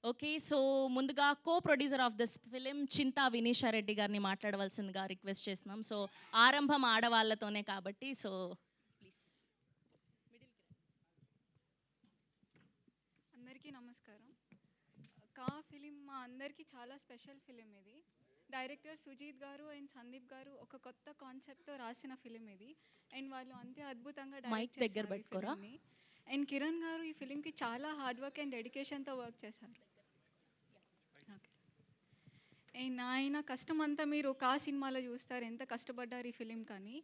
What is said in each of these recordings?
Okay. So, ముందుగా producer of this film చింతా వినీషారెడ్డి గారిని మాట్లాడవలసిందిగా రిక్వెస్ట్ చేస్తున్నాం. సో, ఆరంభం ఆడవాళ్ళతోనే కాబట్టి ప్లీజ్. అందరికీ నమస్కారం. ఫిలిం మా అందరికీ చాలా స్పెషల్ ఫిలిం ఇది. డైరెక్టర్ సుజీత్ గారు అండ్ సందీప్ గారు ఒక కొత్త కాన్సెప్ట్తో రాసిన ఫిలిం ఇది. అండ్ వాళ్ళు అంతే అద్భుతంగా డైరెక్ట్ చేశారు ఈ ఫిలింని. అండ్ కిరణ్ గారు ఈ ఫిలింకి చాలా హార్డ్ వర్క్ అండ్ డెడికేషన్తో వర్క్ చేశారు. అండ్ ఆయన కష్టం అంతా మీరు సినిమాలో చూస్తారు, ఎంత కష్టపడ్డారు ఈ ఫిలిం కానీ.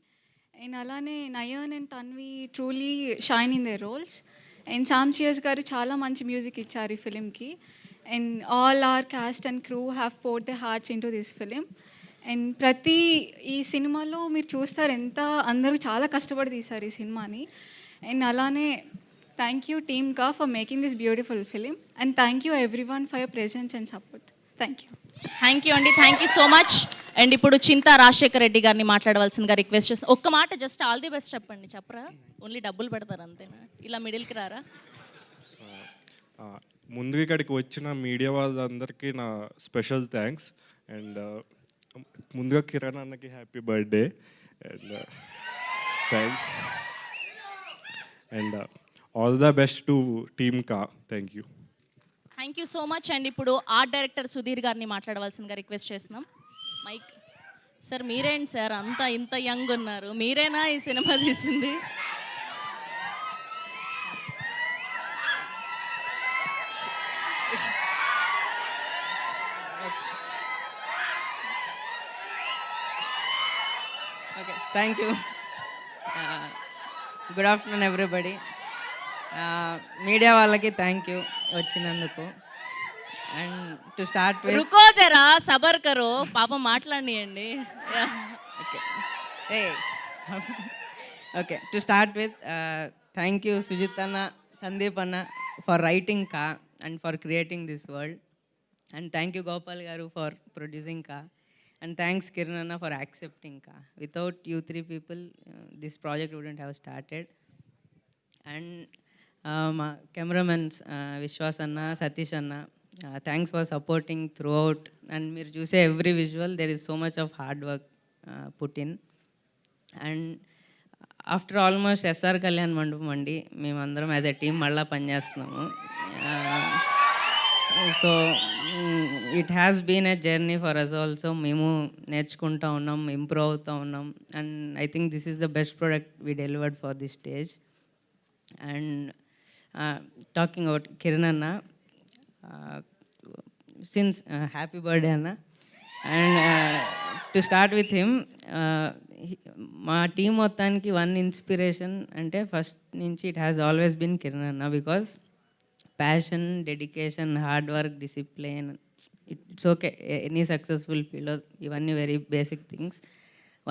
అండ్ అలానే Nayan and Tanvi truly shine in their roles. And Sam C S గారు చాలా మంచి మ్యూజిక్ ఇచ్చారు ఈ ఫిలింకి. And all our cast and crew have poured the hearts into this film. And ఈ సినిమాలో మీరు చూస్తారు ఎంత అందరూ చాలా కష్టపడి తీశారు ఈ సినిమాని. అండ్ అలానే thank you team for making this beautiful film. And thank you everyone for your presence and support. Thank you. Thank you అండి. Thank you so much. And ఇప్పుడు చింతా రాజశేఖర్ రెడ్డి గారిని మాట్లాడవలసిందిగా రిక్వెస్ట్ చేస్తాను. ఒక్క మాట జస్ట్ ఆల్ ది బెస్ట్ చెప్పండి. చెప్పరా? Only డబ్బులు పెడతారు అంతేనా? ఇలా మిడిల్కి రారా? ముందుగా ఇక్కడికి వచ్చిన మీడియా వాళ్ళందరికీ నా స్పెషల్ థ్యాంక్స్. అండ్ ముందుగా కిరణ్ అన్నకి happy birthday. And thanks. And all the best to team thank you. Thank you so much. And ఇప్పుడు ఆర్ట్ డైరెక్టర్ సుధీర్ గారిని మాట్లాడవలసిందిగా రిక్వెస్ట్ చేస్తున్నాం. మైక్ సార్, మీరేంటి సార్ అంతా ఇంత యంగ్ ఉన్నారు? మీరేనా ఈ సినిమా తీసింది? Okay, thank you. Good afternoon everybody. Media వాళ్ళకి థ్యాంక్ యూ వచ్చినందుకు. అండ్ టు స్టార్ట్ విత్ రుకో జరా సబర్ కరో, పాపం మాట్లాడియండి. Okay, to start with thank you Sujeeth అన్న, సందీప్ అన్న for writing and for creating this world. And thank you Gopal గారు for producing and thanks Kiran అన్న for accepting without you 3 people this project wouldn't have started. And మా cameramen Vishwas అన్న, సతీష్ అన్న, thanks for supporting throughout. And మీరు చూసే every visual there is so much of hard work put in. And after almost SR Kalyan Mandapam అండి మేమందరం as a team మళ్ళీ పనిచేస్తున్నాము. So it has been a journey for us also. మేము నేర్చుకుంటూ ఉన్నాం, improve అవుతూ ఉన్నాం. And I think this is the best product we delivered for this stage. And talking about Kiran అన్న, సిన్స్ హ్యాపీ బర్త్డే అన్న. And to start with him, మా team మొత్తానికి one inspiration అంటే ఫస్ట్ నుంచి it has always been Kiran అన్న. Because passion, dedication, hard work, discipline, it's okay any successful field, ఇవన్నీ very basic things.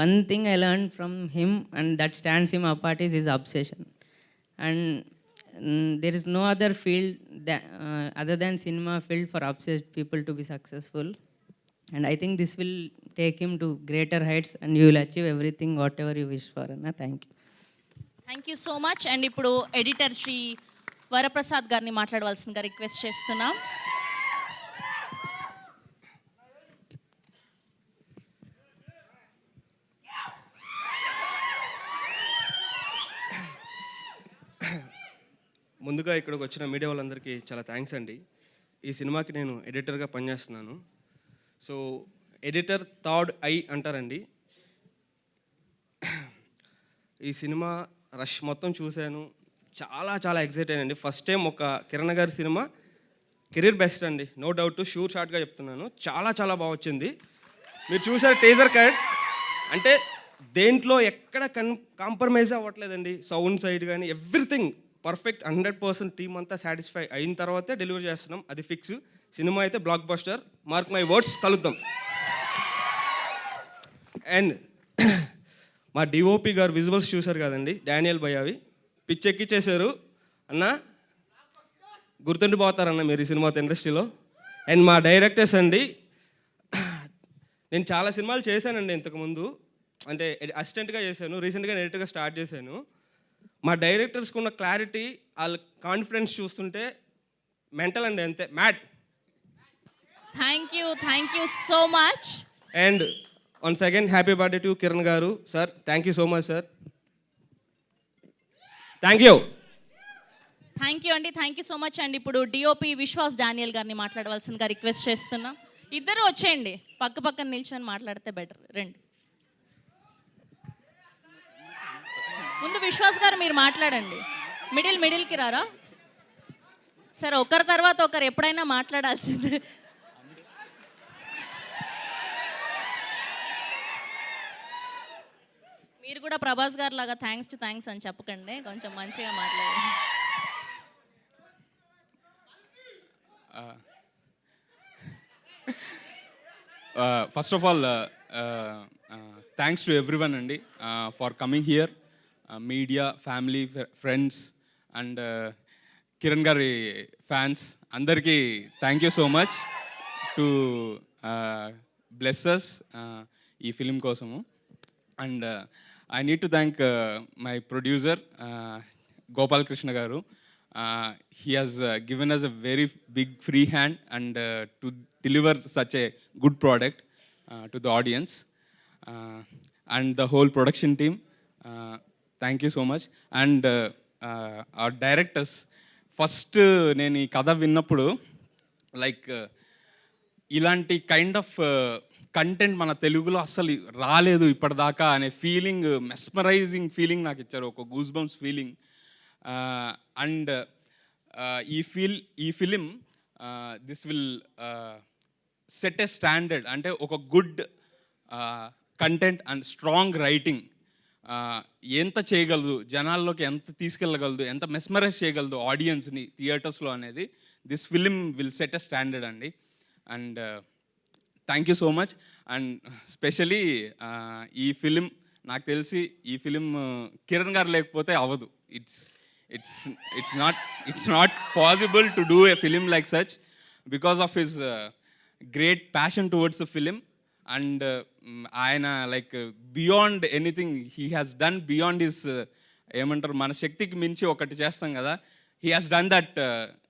One thing I learn from him and that stands him apart is his obsession. And there is no other field other than cinema field for obsessed people to be successful. And I think this will take him to greater heights and you will achieve everything whatever you wish for. Anna, thank you. Thank you so much. And ఇప్పుడు editor Shri Varaprasad గారిని మాట్లాడవలసిందిగా request చేస్తున్నాం. ముందుగా ఇక్కడికి వచ్చిన media వాళ్ళందరికీ చాలా thanks అండి. ఈ సినిమాకి నేను ఎడిటర్గా పనిచేస్తున్నాను. సో ఎడిటర్ థర్డ్ ఐ అంటారండి. ఈ సినిమా రష్ మొత్తం చూశాను, చాలా చాలా ఎక్సైట్ అయ్యానండి. ఫస్ట్ టైం ఒక కిరణ్ గారి సినిమా కెరీర్ బెస్ట్ అండి, నో డౌట్. షూర్ షార్ట్గా చెప్తున్నాను, చాలా చాలా బాగా వచ్చింది. మీరు చూసారు టీజర్ కట్, అంటే దేంట్లో ఎక్కడ కాంప్రమైజ్ అవ్వట్లేదండి. సౌండ్ సైడ్ కానీ ఎవ్రీథింగ్ పర్ఫెక్ట్. 100% టీమ్ అంతా సాటిస్ఫై అయిన తర్వాతే డెలివరీ చేస్తున్నాం, అది ఫిక్స్. సినిమా అయితే block buster, mark my words. కలుద్దాం. అండ్ మా డిఓపి గారు విజువల్స్ చూశారు కదండి, డానియల్ భయావి పిచ్చెక్కిచ్చేశారు అన్న, గుర్తుండిపోతారన్న మీరు ఈ సినిమాతో ఇండస్ట్రీలో. అండ్ మా డైరెక్టర్స్ అండి, నేను చాలా సినిమాలు చేశానండి ఇంతకుముందు, అంటే అసిస్టెంట్గా చేశాను, రీసెంట్గా ఎడిటర్గా స్టార్ట్ చేశాను. మా డైరెక్టర్స్కి ఉన్న క్లారిటీ, వాళ్ళ కాన్ఫిడెన్స్ చూస్తుంటే మెంటల్ అండి, అంతే mad. Thank you so much. And once again happy birthday to Kiran గారు sir. Thank you so much sir. Thank you. Thank you so much అండి. ఇప్పుడు డిఓపి విశ్వాస్ డానియల్ గారిని మాట్లాడవలసిందిగా రిక్వెస్ట్ చేస్తున్నాం. ఇద్దరు వచ్చేయండి, పక్క పక్కన నిల్చొని మాట్లాడితే బెటర్. రండి, ముందు విశ్వాస్ గారు మీరు మాట్లాడండి. మిడిల్కి రారా సార్, ఒకరి తర్వాత ఒకరు ఎప్పుడైనా మాట్లాడాల్సిందే. మీరు కూడా ప్రభాస్ గారు లాగా థ్యాంక్స్ అని చెప్పకండి, కొంచెం మంచిగా మాట్లాడండి. First of all, thanks to everyone Andy for coming here, media, family, friends, and Kiran Gari fans. Andarki thank you so much to bless us ee film kosamu. And I need to thank my producer Gopal Krishna Garu. He has given us a very big free hand and to deliver such a good product to the audience, and the whole production team. Thank you so much. And our directors, first నేను ఈ కథ విన్నప్పుడు like ఇలాంటి kind of content మన తెలుగులో అస్సలు రాలేదు ఇప్పటిదాకా అనే ఫీలింగ్, మెస్మరైజింగ్ ఫీలింగ్ నాకు ఇచ్చారు, ఒక గూస్ బంప్స్ ఫీలింగ్. అండ్ ఈ film this will set a standard, అంటే ఒక good content and strong writing ఎంత చేయగలదు, జనాల్లోకి ఎంత తీసుకెళ్ళగలదు, ఎంత మెస్మరైజ్ చేయగలదు ఆడియన్స్ని థియేటర్స్లో అనేది this film will set a standard అండి. And thank you so much. And specially ఈ ఫిలిం నాకు తెలిసి ఈ ఫిలిం కిరణ్ గారు లేకపోతే అవ్వదు. It's not possible to do a film like such because of his great passion towards the film. And ayana like beyond anything he has done, beyond his ఏమంటారు మన శక్తికి మించి ఒకటి చేస్తాం కదా, he has done that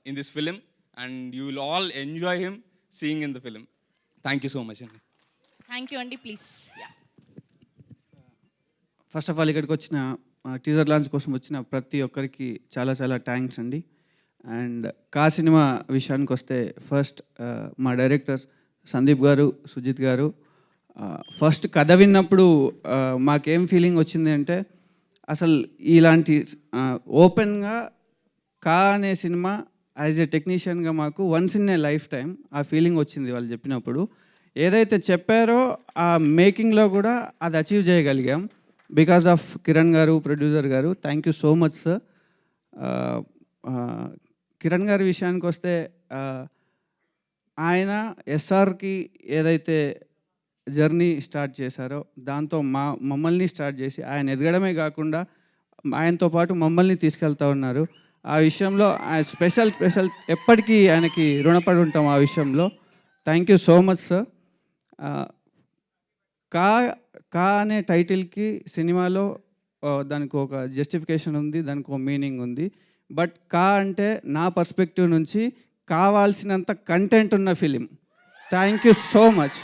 in this film, and you will all enjoy him seeing in the film. Thank you so much అండి. Thank you అండి, please. First of all ఇక్కడికి వచ్చిన టీజర్ లాంచ్ కోసం వచ్చిన ప్రతి ఒక్కరికి చాలా చాలా థ్యాంక్స్ అండి. అండ్ కా సినిమా విషయానికి వస్తే ఫస్ట్ మా డైరెక్టర్స్ సందీప్ గారు, సుజిత్ గారు, ఫస్ట్ కథ విన్నప్పుడు మాకేం ఫీలింగ్ వచ్చింది అంటే అసలు ఇలాంటి ఓపెన్గా కా అనే సినిమా యాజ్ ఏ టెక్నీషియన్గా మాకు once in a life time ఆ ఫీలింగ్ వచ్చింది వాళ్ళు చెప్పినప్పుడు. ఏదైతే చెప్పారో ఆ మేకింగ్లో కూడా అది అచీవ్ చేయగలిగాం బికాస్ ఆఫ్ కిరణ్ గారు, ప్రొడ్యూసర్ గారు. Thank you so much sir. Kiran గారి విషయానికి వస్తే ఆయన ఎస్ఆర్కి ఏదైతే జర్నీ స్టార్ట్ చేశారో దాంతో మమ్మల్ని స్టార్ట్ చేసి ఆయన ఎదగడమే కాకుండా ఆయనతో పాటు మమ్మల్ని తీసుకెళ్తా ఉన్నారు. ఆ విషయంలో ఆయన స్పెషల్ ఎప్పటికీ ఆయనకి రుణపడి ఉంటాం ఆ విషయంలో. Thank you so much sir. కా అనే టైటిల్కి సినిమాలో దానికి ఒక జస్టిఫికేషన్ ఉంది, దానికి ఒక మీనింగ్ ఉంది. బట్ కా అంటే నా పర్స్పెక్టివ్ నుంచి కావాల్సినంత కంటెంట్ ఉన్న film. Thank you so much.